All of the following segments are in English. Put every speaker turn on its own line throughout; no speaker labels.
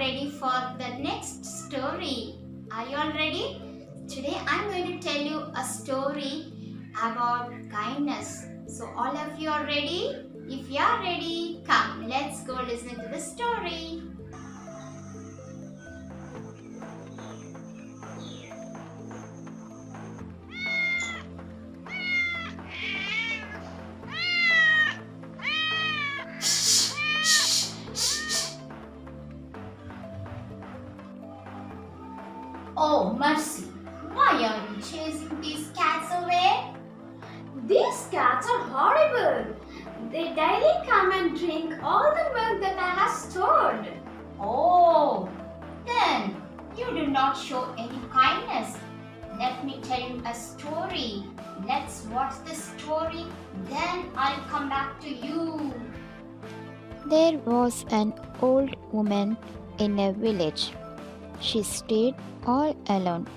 ready for the next story. Are you all ready? Today I'm going to tell you a story about kindness. So all of you are ready? If you are ready, come, let's go listen to the story. Oh, mercy! Why are you chasing these cats away?
These cats are horrible. They daily come and drink all the milk that I have stored.
Oh, then you do not show any kindness. Let me tell you a story. Let's watch the story, then I'll come back to you.
There was an old woman in a village. She stayed all alone.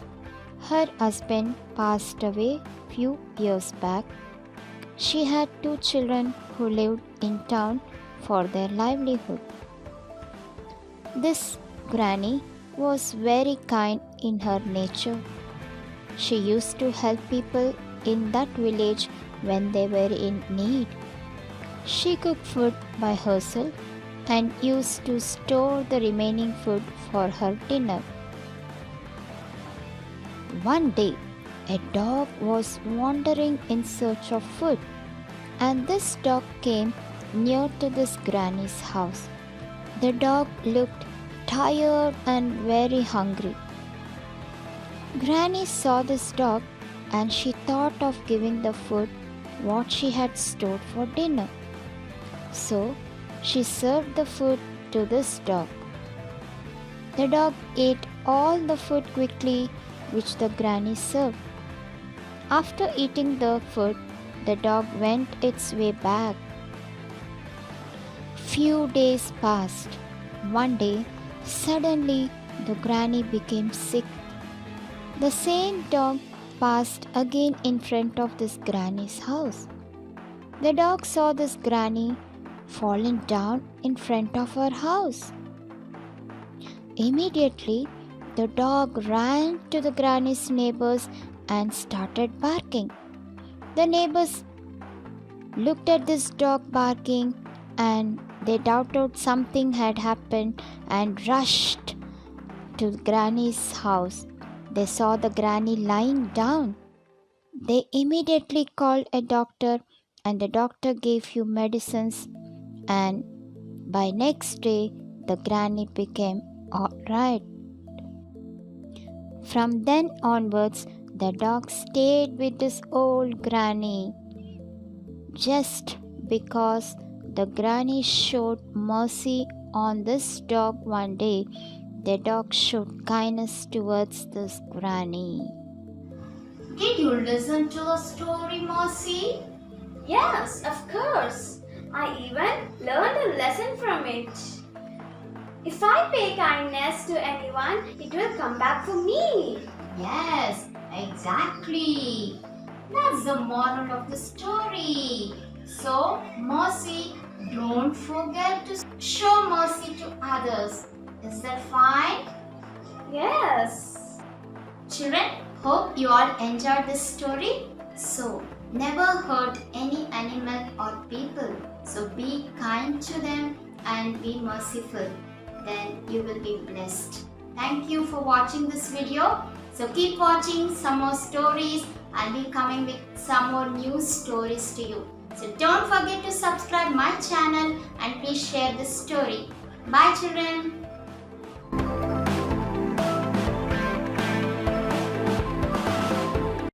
Her husband passed away few years back. She had 2 children who lived in town for their livelihood. This granny was very kind in her nature. She used to help people in that village when they were in need. She cooked food by herself and used to store the remaining food for her dinner. One day, a dog was wandering in search of food, and this dog came near to this granny's house. The dog looked tired and very hungry. Granny saw this dog and she thought of giving the food what she had stored for dinner. So, she served the food to this dog. The dog ate all the food quickly which the granny served. After eating the food, the dog went its way back. Few days passed. One day, suddenly the granny became sick. The same dog passed again in front of this granny's house. The dog saw this granny falling down in front of her house. Immediately, the dog ran to the granny's neighbors and started barking. The neighbors looked at this dog barking and they doubted something had happened and rushed to granny's house. They saw the granny lying down. They immediately called a doctor and the doctor gave few medicines, and by next day the granny became alright. From then onwards, the dog stayed with this old granny. Just because the granny showed mercy on this dog one day, the dog showed kindness towards this granny.
Did you listen to the story, Mercy?
Yes, of course. I even learned a lesson from it. If I pay kindness to anyone, it will come back for me.
Yes, exactly. That's the moral of the story. So, Mercy, don't forget to show mercy to others. Is that fine?
Yes.
Children, hope you all enjoyed this story. So, never hurt any animal or people. So, be kind to them and be merciful. Then you will be blessed. Thank you for watching this video. So, keep watching some more stories. I'll be coming with some more new stories to you. So, don't forget to subscribe my channel and please share this story. Bye, children.